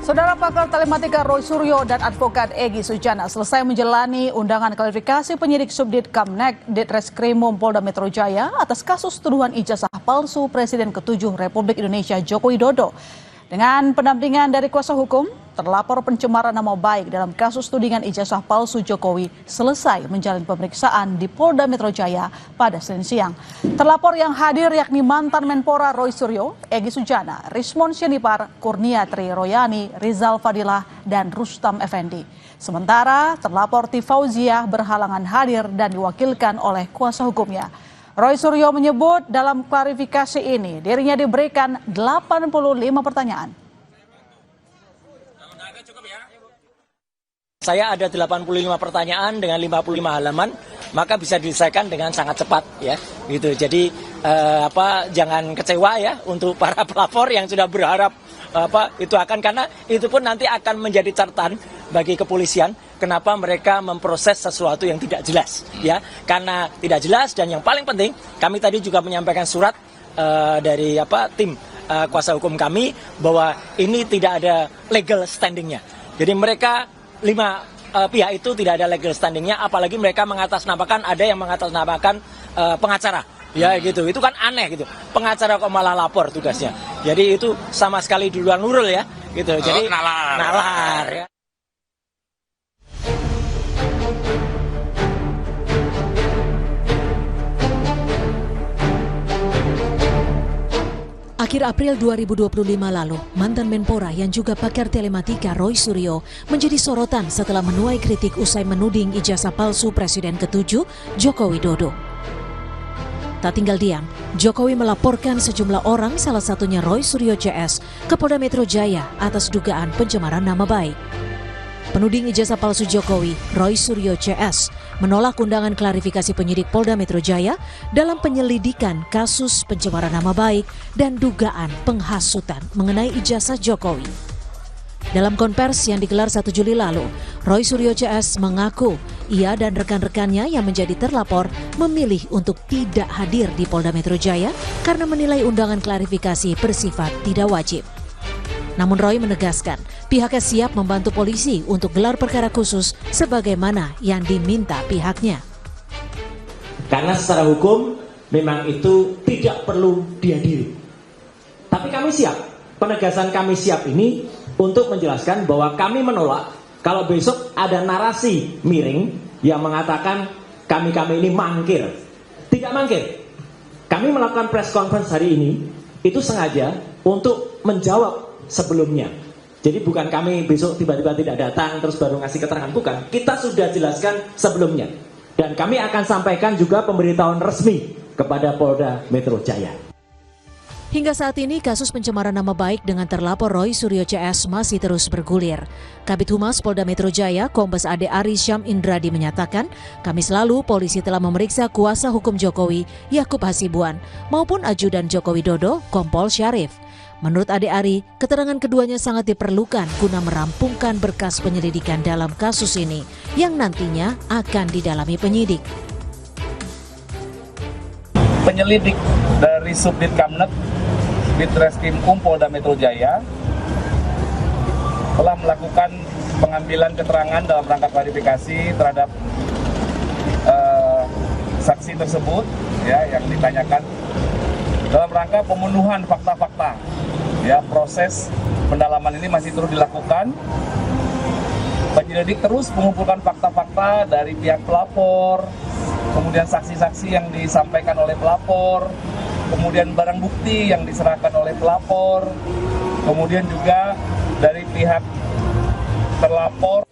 Saudara pakar telematika Roy Suryo dan advokat Egy Sujana selesai menjalani undangan klarifikasi penyidik Subdit Kamnek Ditreskrimum Polda Metro Jaya atas kasus tuduhan ijazah palsu Presiden ke-7 Republik Indonesia Joko Widodo. Dengan pendampingan dari kuasa hukum, terlapor pencemaran nama baik dalam kasus tudingan ijazah palsu Jokowi selesai menjalani pemeriksaan di Polda Metro Jaya pada Senin siang. Terlapor yang hadir yakni mantan Menpora Roy Suryo, Egy Sujana, Rismon Sianipar, Kurnia Tri Royani, Rizal Fadilah, dan Rustam Effendi. Sementara terlapor Ti Fauziah berhalangan hadir dan diwakilkan oleh kuasa hukumnya. Roy Suryo menyebut dalam klarifikasi ini dirinya diberikan 85 pertanyaan. Saya ada 85 pertanyaan dengan 55 halaman, maka bisa diselesaikan dengan sangat cepat ya. Gitu. Jadi jangan kecewa ya untuk para pelapor yang sudah berharap itu akan, karena itu pun nanti akan menjadi catatan bagi kepolisian kenapa mereka memproses sesuatu yang tidak jelas ya, karena tidak jelas. Dan yang paling penting, kami tadi juga menyampaikan surat dari tim kuasa hukum kami bahwa ini tidak ada legal standingnya. Jadi mereka 5 pihak itu tidak ada legal standingnya, apalagi mereka mengatasnamakan, ada yang mengatasnamakan pengacara. Ya gitu, itu kan aneh gitu. Pengacara kok malah lapor tugasnya. Jadi itu sama sekali di luar nurul ya, gitu. Jadi nalar ya. Akhir April 2025 lalu, mantan Menpora yang juga pakar telematika Roy Suryo menjadi sorotan setelah menuai kritik usai menuding ijazah palsu Presiden ke-7 Joko Widodo. Tak tinggal diam, Jokowi melaporkan sejumlah orang, salah satunya Roy Suryo CS, ke Polda Metro Jaya atas dugaan pencemaran nama baik. Penuding ijazah palsu Jokowi, Roy Suryo CS, menolak undangan klarifikasi penyidik Polda Metro Jaya dalam penyelidikan kasus pencemaran nama baik dan dugaan penghasutan mengenai ijazah Jokowi. Dalam konversi yang digelar 1 Juli lalu, Roy Suryo CS mengaku ia dan rekan-rekannya yang menjadi terlapor memilih untuk tidak hadir di Polda Metro Jaya karena menilai undangan klarifikasi bersifat tidak wajib. Namun Roy menegaskan pihaknya siap membantu polisi untuk gelar perkara khusus sebagaimana yang diminta pihaknya. Karena secara hukum memang itu tidak perlu dihadiri. Tapi kami siap, penegasan kami siap ini untuk menjelaskan bahwa kami menolak kalau besok ada narasi miring yang mengatakan kami ini mangkir. Tidak mangkir. Kami melakukan press conference hari ini itu sengaja untuk menjawab sebelumnya. Jadi bukan kami besok tiba-tiba tidak datang terus baru ngasih keterangan, bukan. Kita sudah jelaskan sebelumnya. Dan kami akan sampaikan juga pemberitahuan resmi kepada Polda Metro Jaya. Hingga saat ini kasus pencemaran nama baik dengan terlapor Roy Suryo CS masih terus bergulir. Kabid Humas Polda Metro Jaya, Kombes Ade Ari Syam Indradi menyatakan, Kamis lalu polisi telah memeriksa kuasa hukum Jokowi, Yakub Hasibuan, maupun ajudan Joko Widodo, Kompol Syarif. Menurut Ade Ari, keterangan keduanya sangat diperlukan guna merampungkan berkas penyelidikan dalam kasus ini yang nantinya akan didalami penyidik. Penyelidik dari Subdit Kamnek Ditreskrimum Polda Metro Jaya telah melakukan pengambilan keterangan dalam rangka klarifikasi terhadap saksi tersebut ya, yang ditanyakan dalam rangka pemenuhan fakta-fakta. Ya, proses pendalaman ini masih terus dilakukan. Penyelidik terus mengumpulkan fakta-fakta dari pihak pelapor, kemudian saksi-saksi yang disampaikan oleh pelapor, kemudian barang bukti yang diserahkan oleh pelapor, kemudian juga dari pihak terlapor.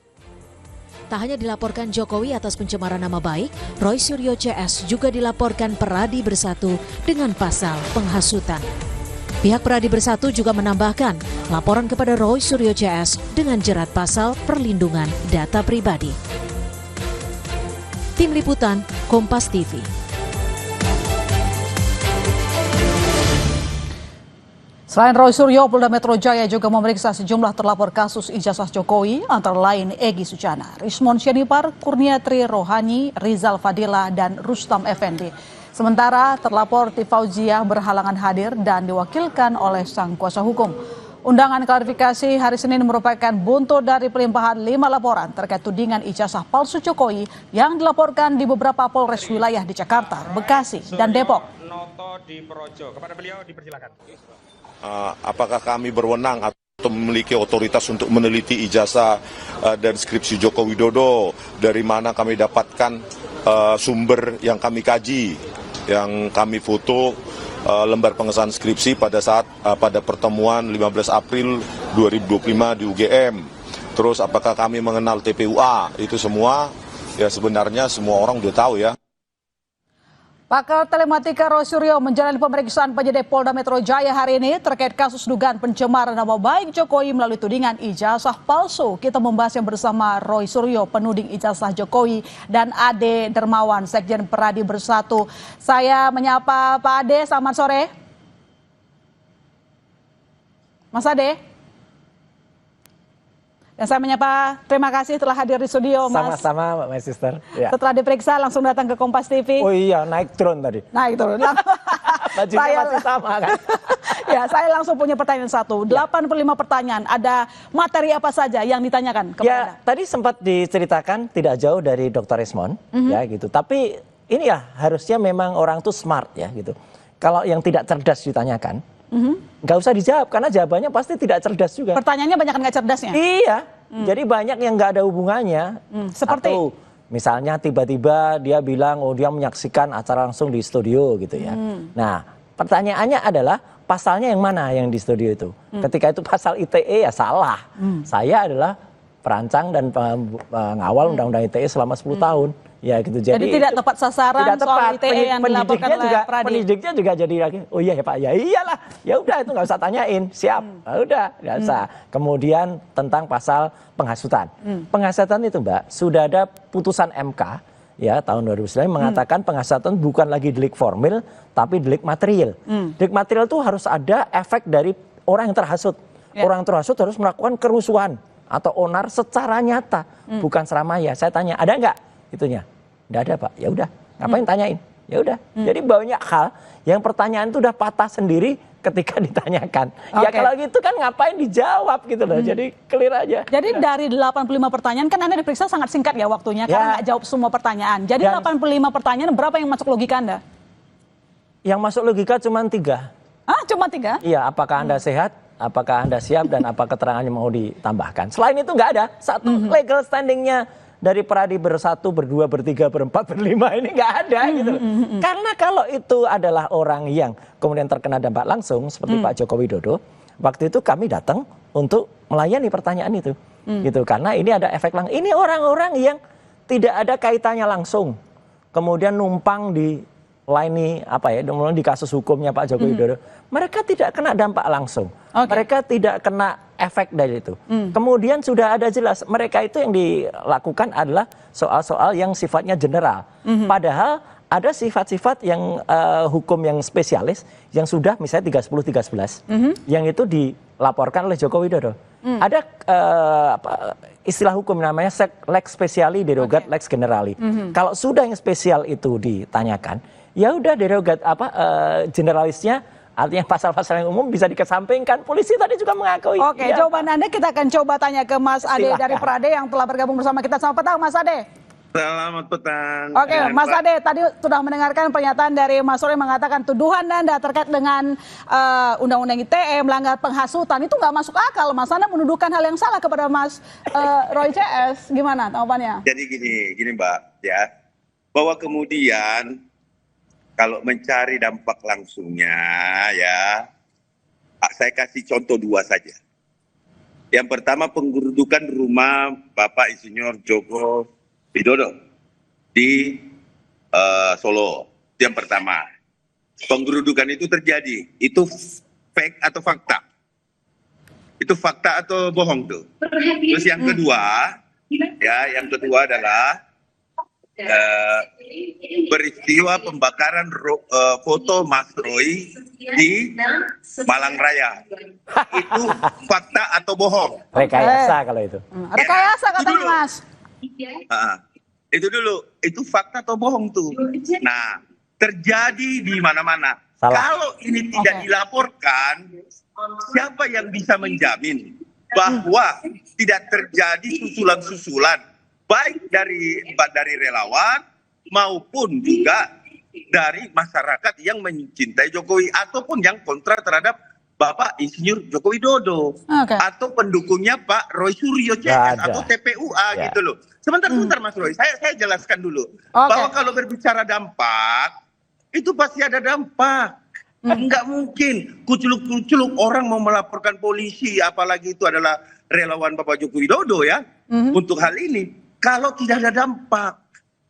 Tak hanya dilaporkan Jokowi atas pencemaran nama baik, Roy Suryo CS juga dilaporkan Peradi Bersatu dengan pasal penghasutan. Pihak Peradi Bersatu juga menambahkan laporan kepada Roy Suryo CS dengan jerat pasal perlindungan data pribadi. Tim Liputan, Kompas TV. Selain Roy Suryo, Polda Metro Jaya juga memeriksa sejumlah terlapor kasus ijazah Jokowi, antara lain Egy Sujana, Rismon Sianipar, Kurnia Tri Royani, Rizal Fadilah, dan Rustam Effendi. Sementara terlapor Ti Fauziah berhalangan hadir dan diwakilkan oleh sang kuasa hukum. Undangan klarifikasi hari Senin merupakan buntut dari pelimpahan 5 laporan terkait tudingan ijazah palsu Jokowi yang dilaporkan di beberapa Polres wilayah di Jakarta, Bekasi, dan Depok. Noto di Projo. Kepada beliau dipersilakan. Apakah kami berwenang atau memiliki otoritas untuk meneliti ijazah dan skripsi Joko Widodo? Dari mana kami dapatkan sumber yang kami kaji, yang kami foto lembar pengesahan skripsi pada pertemuan 15 April 2025 di UGM. Terus apakah kami mengenal TPUA? Itu semua ya sebenarnya semua orang udah tahu ya. Pakar Telematika Roy Suryo menjalani pemeriksaan penyidik Polda Metro Jaya hari ini terkait kasus dugaan pencemaran nama baik Jokowi melalui tudingan ijazah palsu. Kita membahasnya bersama Roy Suryo, penuding ijazah Jokowi, dan Ade Dermawan, Sekjen Peradi Bersatu. Saya menyapa Pak Ade, selamat sore. Mas Ade. Dan saya menyapa, terima kasih telah hadir di studio, Mas. Sama-sama, my sister. Ya. Setelah diperiksa langsung datang ke Kompas TV. Oh iya, naik drone tadi. Naik drone. Bajunya masih sama kan? Ya, saya langsung punya pertanyaan satu. 85 pertanyaan. Ada materi apa saja yang ditanyakan kepada Anda? Tadi sempat diceritakan tidak jauh dari Dr. Resmond, ya gitu. Tapi ini ya harusnya memang orang tuh smart ya gitu. Kalau yang tidak cerdas ditanyakan, nggak usah dijawab karena jawabannya pasti tidak cerdas juga. Pertanyaannya banyak nggak cerdasnya? Iya, jadi banyak yang nggak ada hubungannya. Seperti? Atau misalnya tiba-tiba dia bilang, oh dia menyaksikan acara langsung di studio gitu ya. Nah, pertanyaannya adalah pasalnya yang mana yang di studio itu? Ketika itu pasal ITE ya salah. Saya adalah perancang dan pengawal Undang-Undang ITE selama 10 tahun. Ya gitu. Jadi tidak tepat sasaran tidak tepat. soal ITE yang dilaporkan oleh Pradi. Penyidiknya juga jadi lagi, oh iya ya Pak, ya iyalah. Ya udah itu nggak usah tanyain, siap. Udah, nggak usah. Kemudian tentang pasal penghasutan. Penghasutan itu Mbak, sudah ada putusan MK ya tahun 2009 mengatakan penghasutan bukan lagi delik formil tapi delik material. Delik material itu harus ada efek dari orang yang terhasut. Orang yang terhasut harus melakukan kerusuhan atau onar secara nyata, bukan seramanya. Saya tanya, ada nggak itunya? Nggak ada Pak. Ya udah, ngapain tanyain? Ya udah. Jadi banyak hal yang pertanyaan itu udah patah sendiri ketika ditanyakan. Ya kalau gitu kan ngapain dijawab gitu loh. Jadi clear aja. Jadi dari 85 pertanyaan kan Anda diperiksa sangat singkat ya waktunya karena nggak jawab semua pertanyaan. Jadi 85 pertanyaan berapa yang masuk logika Anda? Yang masuk logika cuma 3. Ah, cuma 3? Iya, apakah Anda sehat? Apakah Anda siap dan apa keterangannya mau ditambahkan? Selain itu nggak ada. Satu legal standingnya dari Peradi bersatu, berdua, bertiga, berempat, berlima ini nggak ada gitu. Karena kalau itu adalah orang yang kemudian terkena dampak langsung seperti Pak Joko Widodo, waktu itu kami datang untuk melayani pertanyaan itu, gitu. Karena ini ada efek langsung. Ini orang-orang yang tidak ada kaitannya langsung, kemudian numpang di layani apa ya, di kasus hukumnya Pak Joko Widodo. Mereka tidak kena dampak langsung, mereka tidak kena efek dari itu. Kemudian sudah ada jelas mereka itu yang dilakukan adalah soal-soal yang sifatnya general. Padahal ada sifat-sifat yang hukum yang spesialis yang sudah misalnya 310, 311 yang itu dilaporkan oleh Joko Widodo. Ada istilah hukum namanya lex speciali derogat lex generali. Kalau sudah yang spesial itu ditanyakan, ya udah derogat generalisnya. Artinya pasal-pasal yang umum bisa dikesampingkan. Polisi tadi juga mengakui. Oke, jawaban Anda kita akan coba tanya ke Mas Ade dari Perade yang telah bergabung bersama kita. Selamat petang, Mas Ade. Selamat petang. Oke, Mas Ade, tadi sudah mendengarkan pernyataan dari Mas Roy mengatakan tuduhan Anda terkait dengan Undang-Undang ITE, melanggar penghasutan. Itu nggak masuk akal, Mas. Anda menuduhkan hal yang salah kepada Mas Roy CS. Gimana tanggapannya? Jadi gini Mbak, ya. Bahwa kemudian kalau mencari dampak langsungnya ya, saya kasih contoh 2 saja. Yang pertama penggerudukan rumah Bapak Insinyur Joko Widodo di Solo. Yang pertama, penggerudukan itu terjadi. Itu fake atau fakta? Itu fakta atau bohong tuh? Terus yang kedua, yang kedua adalah peristiwa pembakaran foto Mas Roy di Malang Raya. Itu fakta atau bohong? Rekayasa kalau itu. Rekayasa katanya Mas. Itu dulu, itu fakta atau bohong tuh. Nah, terjadi di mana-mana. Kalau ini tidak dilaporkan, siapa yang bisa menjamin bahwa tidak terjadi susulan-susulan baik dari relawan maupun juga dari masyarakat yang mencintai Jokowi ataupun yang kontra terhadap Bapak Insinyur Joko Widodo atau pendukungnya Pak Roy Suryo CS atau TPUA gitu loh. Sebentar Mas Roy, saya jelaskan dulu bahwa kalau berbicara dampak itu pasti ada dampak. Enggak mungkin kuculuk-kuculuk orang mau melaporkan polisi, apalagi itu adalah relawan Bapak Joko Widodo ya untuk hal ini. Kalau tidak ada dampak,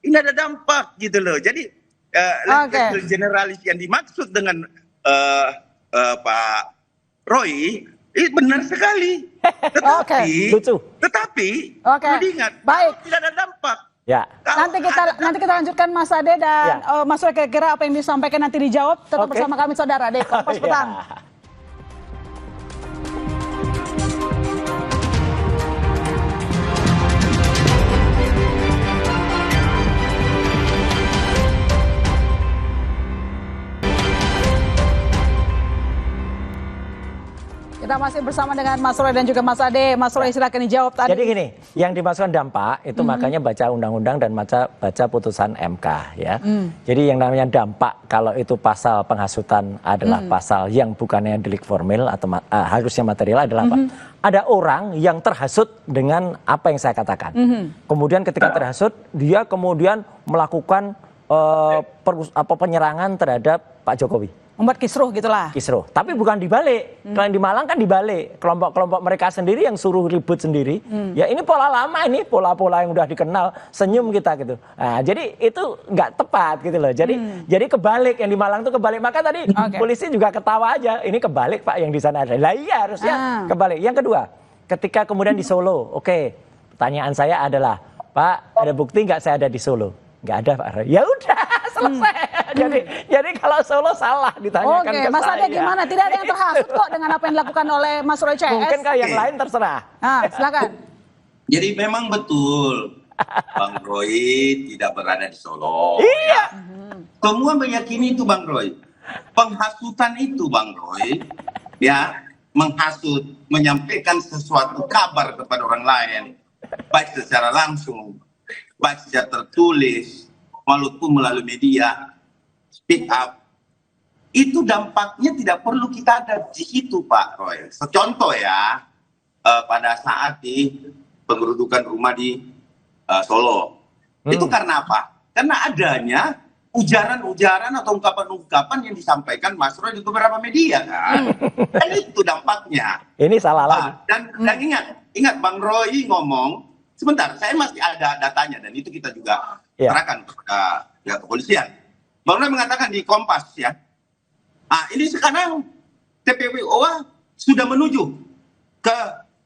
ini ada dampak gitu loh. Jadi generalis yang dimaksud dengan Pak Roy, benar sekali. Tetapi perlu diingat, tidak ada dampak. Ya. Nanti kita lanjutkan Mas Ade dan Mas Roy, kira-kira apa yang disampaikan nanti dijawab. Tetap bersama kami saudara di Kompas Petang. Kita masih bersama dengan Mas Roy dan juga Mas Ade. Mas Roy, silakan dijawab tadi. Jadi gini, yang dimaksudkan dampak itu makanya baca undang-undang dan baca putusan MK ya. Jadi yang namanya dampak kalau itu pasal penghasutan adalah pasal yang bukannya delik formil atau harusnya material adalah apa? Ada orang yang terhasut dengan apa yang saya katakan. Kemudian ketika terhasut dia kemudian melakukan penyerangan terhadap Pak Jokowi. Membuat kisruh gitulah. Kisruh, tapi bukan dibalik. Kalau di Malang kan dibalik. Kelompok-kelompok mereka sendiri yang suruh ribut sendiri. Ya ini pola lama, ini pola-pola yang udah dikenal. Senyum kita gitu. Nah, jadi itu nggak tepat gitu loh. Jadi kebalik, yang di Malang itu kebalik. Maka tadi polisi juga ketawa aja. Ini kebalik Pak yang di sana ada. Lah iya harusnya kebalik. Yang kedua, ketika kemudian di Solo, pertanyaan saya adalah, Pak ada bukti nggak saya ada di Solo? Nggak ada Pak. Ya udah selesai. Jadi kalau Solo salah ditanyakan ke Mas saya. Ade gimana? Tidak ada yang terhasut kok dengan apa yang dilakukan oleh Mas Roy CS. Mungkin yang lain terserah. Silakan. Jadi memang betul Bang Roy tidak berada di Solo. Iya. Semua meyakini itu Bang Roy. Penghasutan itu Bang Roy, ya menghasut, menyampaikan sesuatu kabar kepada orang lain, baik secara langsung, baik secara tertulis, walaupun melalui media, speak up, itu dampaknya tidak perlu kita ada di situ Pak Roy. Contoh ya, pada saat di pengerudukan rumah di Solo, itu karena apa? Karena adanya ujaran-ujaran atau ungkapan-ungkapan yang disampaikan Mas Roy di beberapa media kan. Dan itu dampaknya. Ini salah lagi. Dan ingat Bang Roy ngomong, sebentar, saya masih ada datanya dan itu kita juga serahkan kepada pihak kepolisian. Bang Roy mengatakan di Kompas ya, ini sekarang TPWOA sudah menuju ke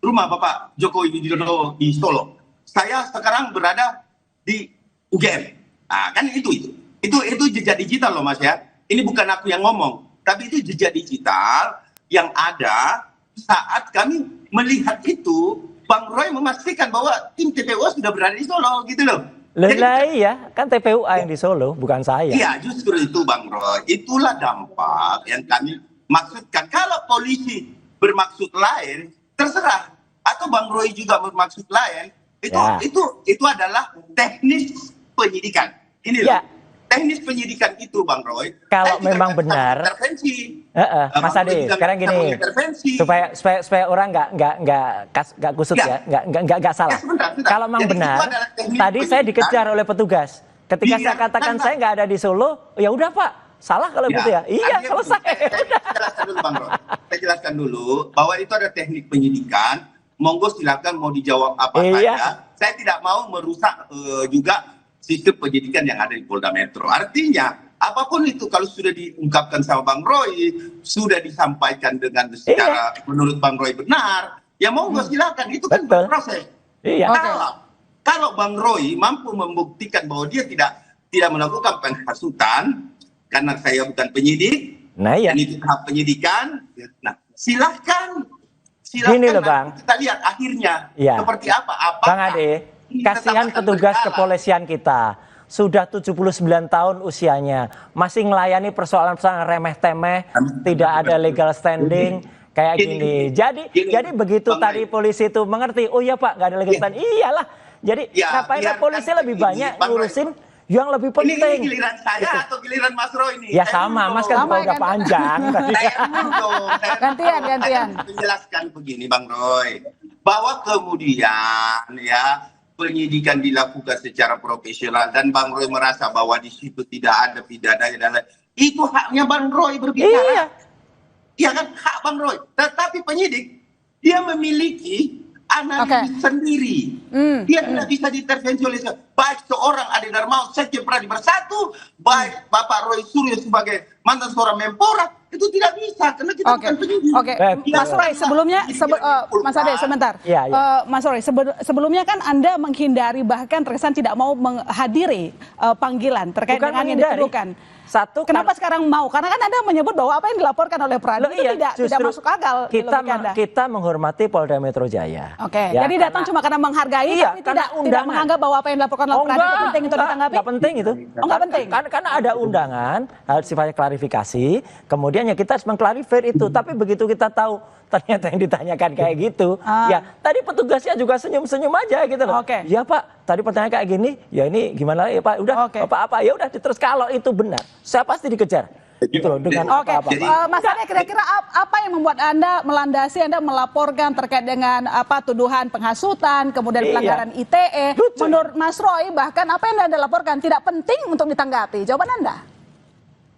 rumah Bapak Joko Widodo di Solo. Saya sekarang berada di UGM. Kan itu jejak digital loh Mas ya. Ini bukan aku yang ngomong, tapi itu jejak digital yang ada saat kami melihat itu. Bang Roy memastikan bahwa tim TPUA sudah berada di Solo gitu loh. Iya, kan TPUA yang di Solo, bukan saya. Iya, justru itu Bang Roy. Itulah dampak yang kami maksudkan. Kalau polisi bermaksud lain, terserah. Atau Bang Roy juga bermaksud lain, itu adalah teknis penyidikan. Ini loh. Teknis penyidikan itu Bang Roy. Kalau memang benar, Mas Ade, sekarang gini, supaya orang nggak kusut nggak salah. Kalau memang benar, tadi saya dikejar oleh petugas. Ketika saya katakan saya nggak ada di Solo, ya udah Pak, salah kalau gitu ya. Iya, selesai. Saya jelaskan dulu bahwa itu ada teknik penyidikan. Monggo silakan mau dijawab apa saja. Saya tidak mau merusak juga sistem penyidikan yang ada di Polda Metro. Artinya, apapun itu kalau sudah diungkapkan sama Bang Roy, sudah disampaikan dengan secara menurut Bang Roy benar, ya monggo silakan, itu kan berproses. Kalau Bang Roy mampu membuktikan bahwa dia tidak melakukan penghasutan, karena saya bukan penyidik, dan itu tahap penyidikan, silahkan. Gini loh Bang, kita lihat akhirnya seperti apa. Bang Ade, kasihan petugas kepolisian kita, sudah 79 tahun usianya, masih melayani persoalan-persoalan remeh-temeh, tidak ada legal standing, kayak gini. Jadi begitu Bang tadi Ray. polisi itu mengerti, oh iya Pak, nggak ada legal standing. Iyalah. Jadi Ya, ngapain biarkan polisi lebih begini, banyak Bang Ray. ngurusin yang lebih Ini penting. giliran saya atau giliran Mas Roy ini? Ya Saya sama, dulu Mas kan dong. juga udah panjang. tadi. Saya dulu dong. Saya Gantian, dulu. gantian. Saya menjelaskan begini Bang Roy, bahwa kemudian ya penyidikan dilakukan secara profesional dan Bang Roy merasa bahwa di situ tidak ada pidana dan lain, itu haknya Bang Roy berbicara. Iya. Iya kan, hak Bang Roy. Tetapi penyidik dia memiliki analisis sendiri. Dia tidak bisa diintervensi oleh baik seorang Ade Darmawan Sekjen Pradi Bersatu, baik Bapak Roy Suryo sebagai mantan seorang Menpora, itu tidak bisa karena kita bukan penyidik. Oke, Mas Roy, sebelumnya, Mas Ade, sebentar. Iya, iya. Mas Roy, sebelumnya kan Anda menghindari, bahkan terkesan tidak mau menghadiri panggilan terkait Bukan dengan yang menghindari. dituduhkan. Satu, Kenapa sekarang mau? Karena kan Anda menyebut bahwa apa yang dilaporkan oleh Pradi itu tidak justru masuk akal. di Kita logika Anda. kita menghormati Polda Metro Jaya. Oke, Ya, jadi datang cuma karena menghargai, Iya, tapi karena tidak undangan. menganggap bahwa apa yang dilaporkan oleh Pradi itu penting untuk ditanggapi. Enggak penting itu. Oh, nggak penting? Karena ada undangan, harus sifatnya klarifikasi. Kemudian ya kita harus mengklarifikasi itu. Tapi begitu kita tahu ternyata yang ditanyakan kayak gitu, ya tadi petugasnya juga senyum-senyum aja gitu loh. Oke. Ya Pak, tadi pertanyaan kayak gini, ya ini gimana ya Pak? Udah, Oke. apa-apa ya udah. Terus kalau itu benar, saya pasti dikejar. Gitu loh dengan Oke, apa-apa. Mas Ade, kira-kira apa yang membuat Anda melandasi, Anda melaporkan terkait dengan tuduhan penghasutan, kemudian Iya. pelanggaran ITE? Lucu. Menurut Mas Roy, bahkan apa yang Anda laporkan tidak penting untuk ditanggapi. Jawaban Anda?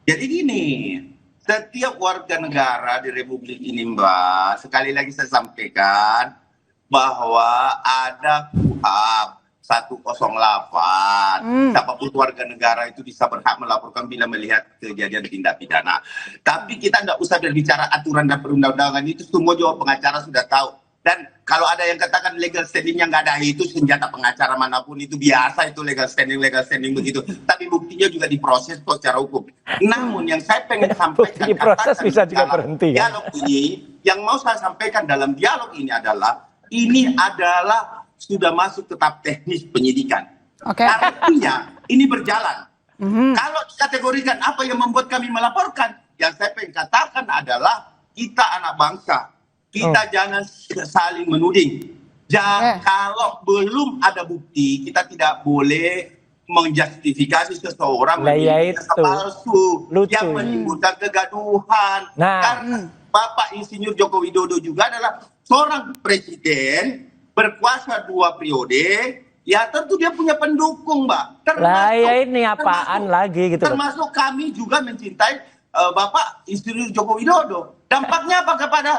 Jadi gini, setiap warga negara di Republik ini Mbak, sekali lagi saya sampaikan bahwa ada KUHP 108. Siapapun warga negara itu bisa berhak melaporkan bila melihat kejadian tindak pidana. Tapi kita nggak usah berbicara aturan dan perundang-undangan, itu semua juga pengacara sudah tahu. Dan kalau ada yang katakan legal standingnya nggak ada, itu senjata pengacara manapun itu biasa, itu legal standing begitu. Tapi buktinya juga diproses secara hukum. Namun yang saya pengen sampaikan, Diproses katakan bisa juga dalam berhenti ya. dialog ini, yang mau saya sampaikan dalam dialog ini adalah sudah masuk ke tahap teknis penyidikan. Oke. Artinya ini berjalan. Kalau dikategorikan apa yang membuat kami melaporkan, yang saya pengen katakan adalah kita anak bangsa. Kita jangan saling menuding. Kalau belum ada bukti, kita tidak boleh menjustifikasi seseorang menjadi palsu yang menimbulkan kegaduhan. Karena Bapak Insinyur Joko Widodo juga adalah seorang presiden berkuasa 2 periode. Ya tentu dia punya pendukung, Mbak. Lah ya ini apaan lagi gitu. Termasuk kami juga mencintai Bapak Insinyur Joko Widodo. Dampaknya apa kepada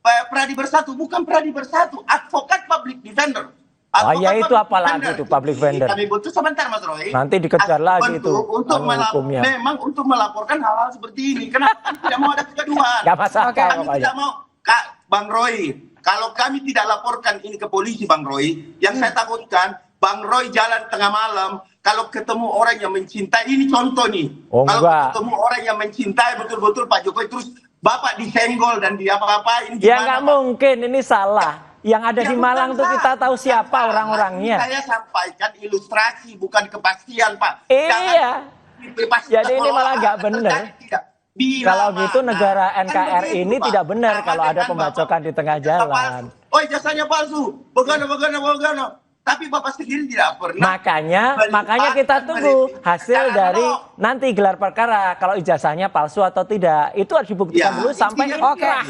Pradi Bersatu? Bukan Pradi Bersatu, advokat public defender. Oh ya itu apalagi itu public defender. Kami butuh sebentar Mas Roy. Nanti dikejar lagi itu untuk hukumnya. memang untuk melaporkan hal-hal seperti ini. Kenapa kami tidak mau ada kegaduhan? Gak masalah. Kami tidak mau, Bang Roy. Kalau kami tidak laporkan ini ke polisi, Bang Roy, yang saya takutkan, Bang Roy jalan tengah malam, kalau ketemu orang yang mencintai, ini contoh nih. Kalau ketemu orang yang mencintai betul-betul Pak Jokowi, terus Bapak disenggol dan di apa-apain. Ya nggak mungkin, ini salah. Yang ada di Malang tuh kita tahu siapa orang-orangnya. Saya sampaikan ilustrasi, bukan kepastian, Pak. Iya. Jadi ini malah nggak benar. Kalau gitu negara NKRI ini tidak benar kalau ada pembacokan di tengah jalan. Oh jasanya palsu, bagaimana. Tapi Bapak sendiri tidak pernah. Makanya kita tunggu hasil dari nanti gelar perkara kalau ijazahnya palsu atau tidak. Itu harus dibuktikan dulu sampai inkrah.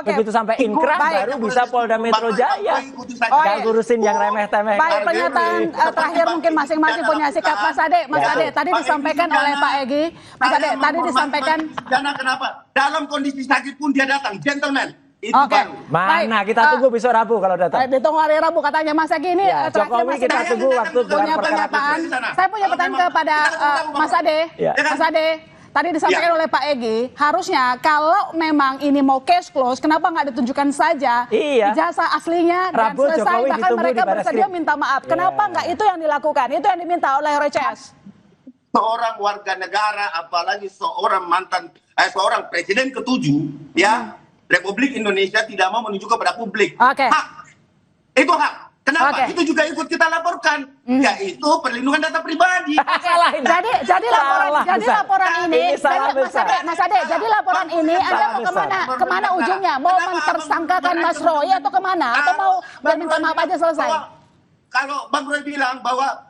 Begitu sampai inkrah baru bisa Polda Metro Jaya. Gak ngurusin yang remeh-temeh. Baik, pernyataan terakhir mungkin masing-masing punya sikap. Mas Ade, tadi disampaikan oleh Pak Egy. Mas Ade, tadi disampaikan. Karena kenapa? Dalam kondisi sakit pun dia datang, gentleman. Oke. Mana kita tunggu besok Rabu kalau datang. Ditunggu hari Rabu katanya Mas Egy ini. Jokowi kita tunggu waktu gelar perkara. Saya punya pertanyaan kepada Mas Ade. Mas Ade. Tadi disampaikan oleh Pak Egy, harusnya kalau memang ini mau case close, kenapa nggak ditunjukkan saja ijazah aslinya dan selesai, Jokowi bahkan mereka bersedia minta maaf. Kenapa nggak itu yang dilakukan? Itu yang diminta oleh RCS. Seorang warga negara, apalagi seorang seorang presiden ke-7, ya, Republik Indonesia tidak mau menunjukkan kepada publik. Oke. Hak. Itu hak. Kenapa? Oke. Itu juga ikut kita laporkan, yaitu perlindungan data pribadi. Salah ini. Jadi laporan ini, Ini salah Mas besar. Ade, jadi laporan ini Anda mau kemana ujungnya? Mau mentersangkakan Mas Roy atau kemana? Atau mau minta maaf aja selesai? Kalau Bang Roy bilang bahwa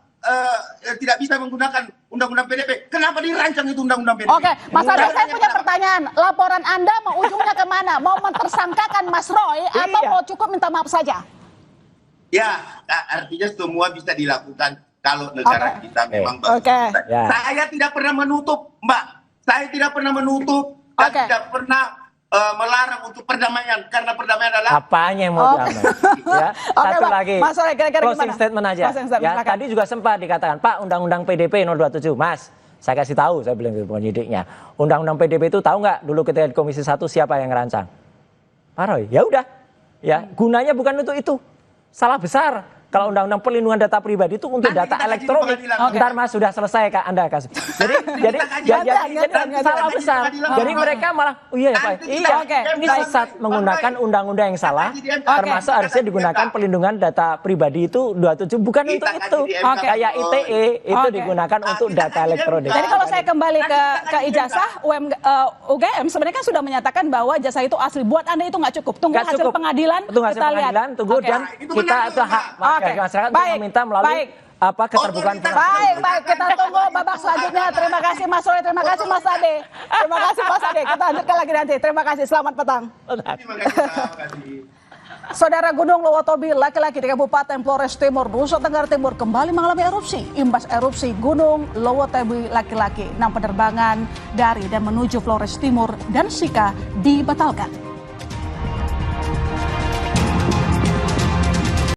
tidak bisa menggunakan undang-undang PDP, kenapa dirancang itu undang-undang PDP? Oke, Mas Ade, saya punya pertanyaan. Laporan Anda mau ujungnya kemana? Mau mentersangkakan Mas Roy atau mau cukup minta maaf saja? Ya, artinya semua bisa dilakukan kalau negara kita memang bagus. Oke. Ya. Saya tidak pernah menutup, Mbak. Saya tidak pernah menutup dan Oke. tidak pernah melarang untuk perdamaian, karena perdamaian adalah Apanya yang mau damai? Ya, Oke, satu Pak. lagi. Mas Roy, kira-kira Closing gimana? statement aja. Closing statement, Ya, silakan. tadi juga sempat dikatakan, Pak, Undang-Undang PDP 027, Mas. Saya kasih tahu, saya bilang ke penyidiknya. Undang-Undang PDP itu tahu nggak dulu ketika di Komisi 1 siapa yang ngerancang? Pak Roy. Ya udah. Ya, gunanya bukan untuk itu. Salah besar. Kalau undang-undang perlindungan data pribadi itu untuk Nanti data kita kaji di elektronik. pengadilan. Ntar Mas sudah selesai Kak Anda kasih. Jadi salah besar. Jadi mereka malah iya ya Pak. Iya. Oke. Ini saat menggunakan undang-undang yang salah, termasuk harusnya digunakan pelindungan data pribadi itu 27 bukan Kita untuk kaji itu. di MK. Kayak ITE itu Oke. digunakan untuk data elektronik. Jadi kalau saya kembali ke ijazah UGM sebenarnya kan sudah menyatakan bahwa ijazah itu asli. Buat Anda itu nggak cukup. Tunggu Nggak hasil cukup. pengadilan. Tunggu hasil kita lihat. pengadilan, tunggu Oke. dan Itu kita benar, itu hak Oke. masyarakat Baik. untuk meminta melalui Baik. keterbukaan Baik, kita tunggu babak selanjutnya. Terima kasih Mas Roy, terima kasih Mas Ade. Terima kasih Mas Ade. Kita lanjutkan lagi nanti. Terima kasih, selamat petang. Terima kasih. Saudara, Gunung Lowotobi, laki-laki di Kabupaten Flores Timur, Nusa Tenggara Timur kembali mengalami erupsi. Imbas erupsi Gunung Lowotobi laki-laki, 6 penerbangan dari dan menuju Flores Timur dan Sika dibatalkan.